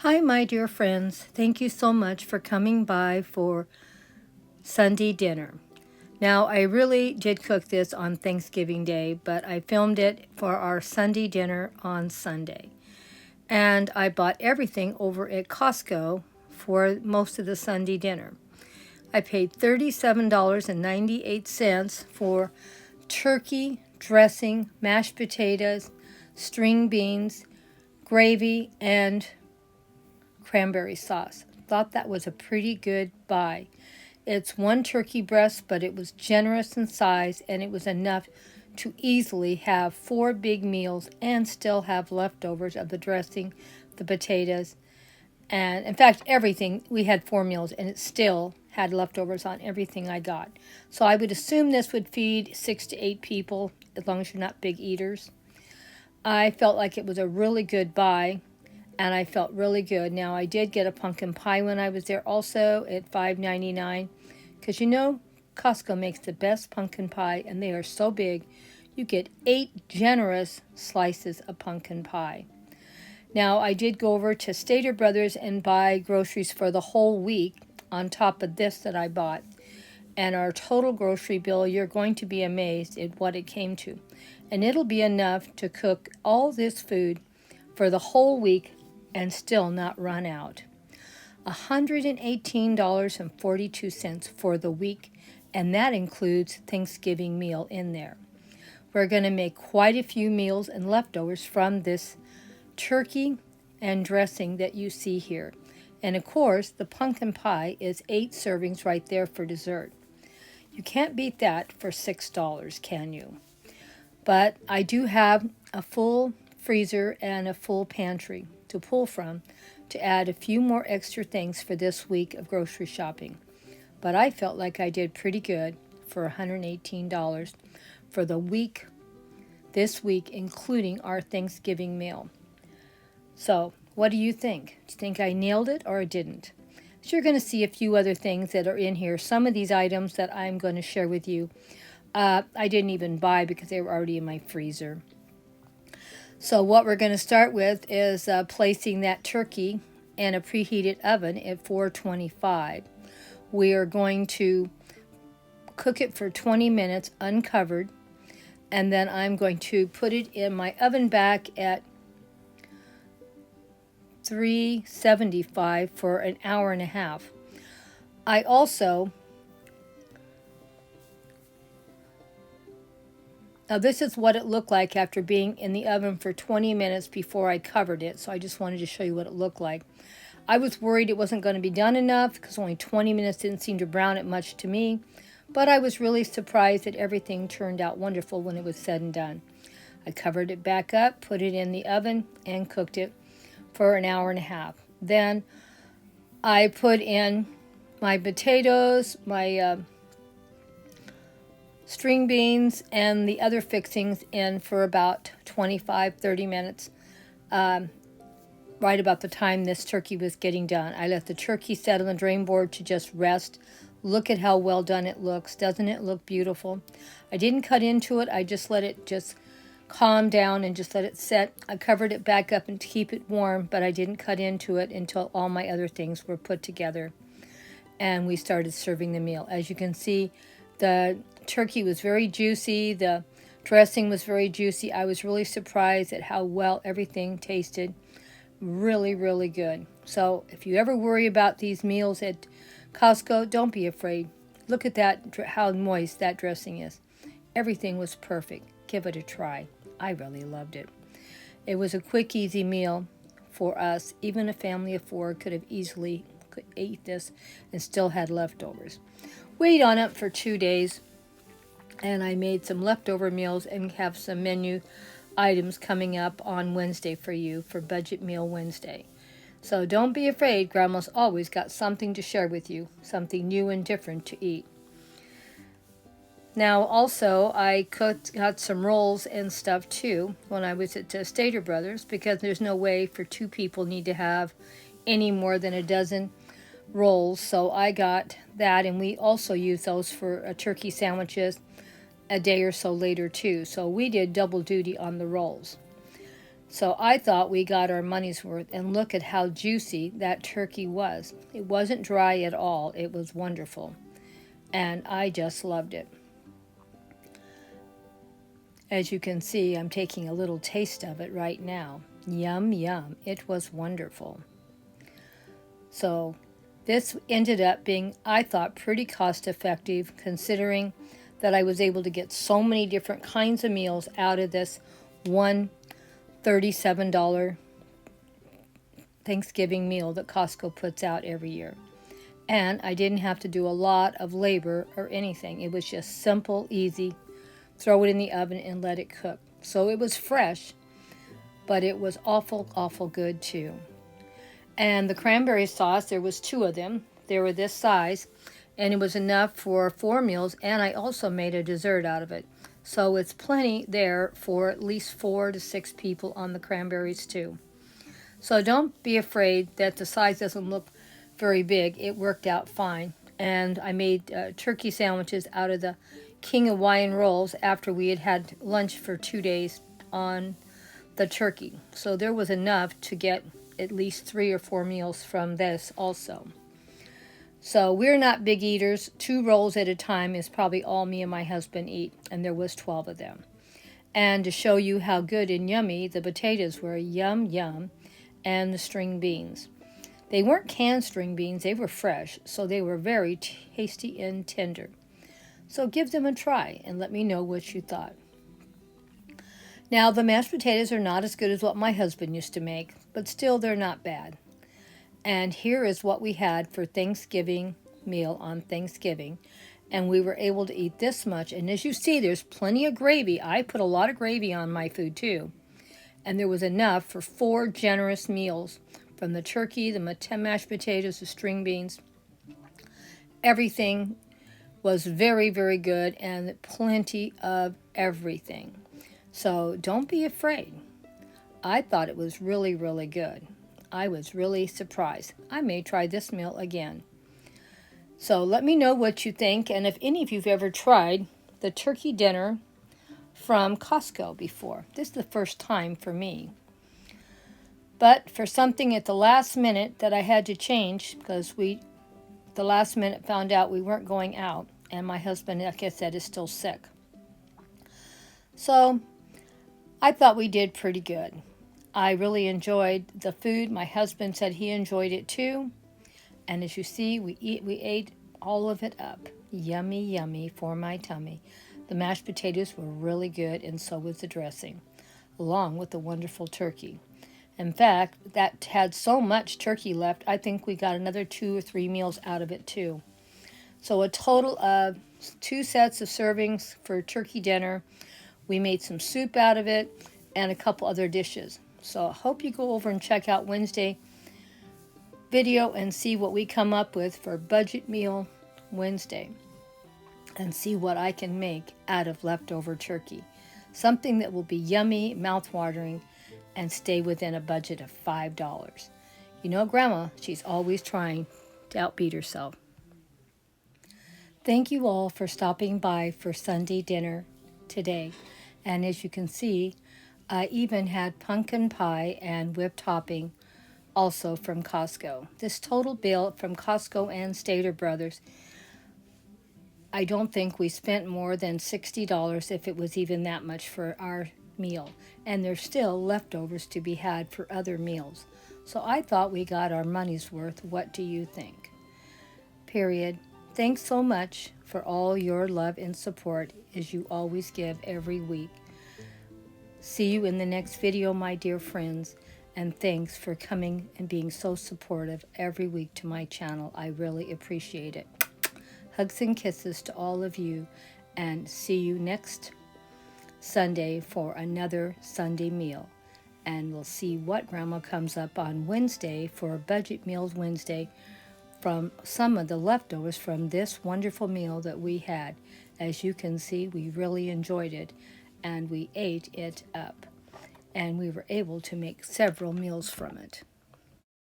Hi, my dear friends. Thank you so much for coming by for Sunday dinner. Now, I really did cook this on Thanksgiving Day, but I filmed it for our Sunday dinner on Sunday. And I bought everything over at Costco for most of the Sunday dinner. I paid $37.98 for turkey, dressing, mashed potatoes, string beans, gravy, and cranberry sauce. Thought that was a pretty good buy. It's one turkey breast, but it was generous in size and it was enough to easily have 4 big meals and still have leftovers of the dressing, the potatoes, and in fact, everything. We had 4 meals and it still had leftovers on everything I got. So I would assume this would feed 6 to 8 people as long as you're not big eaters. I felt like it was a really good buy and I felt really good. Now, I did get a pumpkin pie when I was there also at $5.99 because Costco makes the best pumpkin pie and they are so big. You get 8 generous slices of pumpkin pie. Now, I did go over to Stater Brothers and buy groceries for the whole week on top of this that I bought. And our total grocery bill, you're going to be amazed at what it came to. And it'll be enough to cook all this food for the whole week and still not run out. $118.42 for the week, and that includes Thanksgiving meal in there. We're going to make quite a few meals and leftovers from this turkey and dressing that you see here. And of course, the pumpkin pie is 8 servings right there for dessert. You can't beat that for $6, can you? But I do have a full freezer and a full pantry to pull from to add a few more extra things for this week of grocery shopping. But I felt like I did pretty good for $118 for the week, this week, including our Thanksgiving meal. So, what do you think? Do you think I nailed it or I didn't? So you're going to see a few other things that are in here. Some of these items that I'm going to share with you, I didn't even buy because they were already in my freezer. So what we're going to start with is placing that turkey in a preheated oven at 425. We are going to cook it for 20 minutes uncovered, and then I'm going to put it in my oven back at 375 for an hour and a half. I also Now this is what it looked like after being in the oven for 20 minutes before I covered it, so I just wanted to show you what it looked like. I was worried it wasn't going to be done enough because only 20 minutes didn't seem to brown it much to me, but I was really surprised that everything turned out wonderful when it was said and done. I covered it back up, put it in the oven, and cooked it for an hour and a half. Then I put in my potatoes, my string beans, and the other fixings in for about 25-30 minutes, right about the time this turkey was getting done. I let the turkey set on the drain board to just rest. Look at how well done it looks. Doesn't it look beautiful? I didn't cut into it. I just let it just calm down and just let it set. I covered it back up and to keep it warm, but I didn't cut into it until all my other things were put together. And we started serving the meal. As you can see, the turkey was very juicy. The dressing was very juicy. I was really surprised at how well everything tasted. Really, really good. So if you ever worry about these meals at Costco, don't be afraid. Look at that, how moist that dressing is. Everything was perfect. Give it a try. I really loved it. It was a quick, easy meal for us. Even a family of 4 could have easily ate this and still had leftovers. Wait on it for 2 days, and I made some leftover meals and have some menu items coming up on Wednesday for you for Budget Meal Wednesday. So don't be afraid. Grandma's always got something to share with you, something new and different to eat. Now also I got some rolls and stuff too when I was at Stater Brothers, because there's no way for 2 people need to have any more than a dozen rolls. So I got that, and we also use those for turkey sandwiches a day or so later too. So we did double duty on the rolls. So I thought we got our money's worth, and look at how juicy that turkey was. It wasn't dry at all. It was wonderful, and I just loved it. As you can see, I'm taking a little taste of it right now. Yum, yum. It was wonderful. So this ended up being, I thought, pretty cost effective, considering that I was able to get so many different kinds of meals out of this one $37 Thanksgiving meal that Costco puts out every year. And I didn't have to do a lot of labor or anything. It was just simple, easy. Throw it in the oven and let it cook. So it was fresh, but it was awful, awful good too. And the cranberry sauce, there was 2 of them. They were this size, and it was enough for 4 meals, and I also made a dessert out of it. So it's plenty there for at least 4 to 6 people on the cranberries too. So don't be afraid that the size doesn't look very big. It worked out fine. And I made turkey sandwiches out of the King Hawaiian rolls after we had had lunch for 2 days on the turkey. So there was enough to get at least 3 or 4 meals from this also. So we're not big eaters. 2 rolls at a time is probably all me and my husband eat, and there was 12 of them. And to show you how good and yummy the potatoes were, yum, yum, and the string beans. They weren't canned string beans, they were fresh, so they were very tasty and tender. So give them a try and let me know what you thought. Now, the mashed potatoes are not as good as what my husband used to make, but still they're not bad. And here is what we had for Thanksgiving meal on Thanksgiving. And we were able to eat this much. And as you see, there's plenty of gravy. I put a lot of gravy on my food too. And there was enough for 4 generous meals, from the turkey, the mashed potatoes, the string beans. Everything was very, very good, and plenty of everything. So don't be afraid. I thought it was really, really good. I was really surprised. I may try this meal again. So let me know what you think, and if any of you have ever tried the turkey dinner from Costco before. This is the first time for me. But for something at the last minute that I had to change, because the last minute found out we weren't going out, and my husband, like I said, is still sick. So I thought we did pretty good. I really enjoyed the food. My husband said he enjoyed it too. And as you see, we ate all of it up. Yummy, yummy for my tummy. The mashed potatoes were really good, and so was the dressing, along with the wonderful turkey. In fact, that had so much turkey left, I think we got another 2 or 3 meals out of it too. So a total of 2 sets of servings for turkey dinner. We made some soup out of it and a couple other dishes. So I hope you go over and check out Wednesday video and see what we come up with for Budget Meal Wednesday, and see what I can make out of leftover turkey. Something that will be yummy, mouth-watering, and stay within a budget of $5. You know, Grandma, she's always trying to outbeat herself. Thank you all for stopping by for Sunday dinner today. And as you can see, I even had pumpkin pie and whipped topping also from Costco. This total bill from Costco and Stater Brothers, I don't think we spent more than $60, if it was even that much, for our meal. And there's still leftovers to be had for other meals. So I thought we got our money's worth. What do you think? Period. Thanks so much for all your love and support, as you always give every week. See you in the next video, my dear friends, and thanks for coming and being so supportive every week to my channel. I really appreciate it. Hugs and kisses to all of you, and see you next Sunday for another Sunday meal. And we'll see what Grandma comes up on Wednesday for Budget Meals Wednesday from some of the leftovers from this wonderful meal that we had. As you can see, we really enjoyed it, and we ate it up. And we were able to make several meals from it.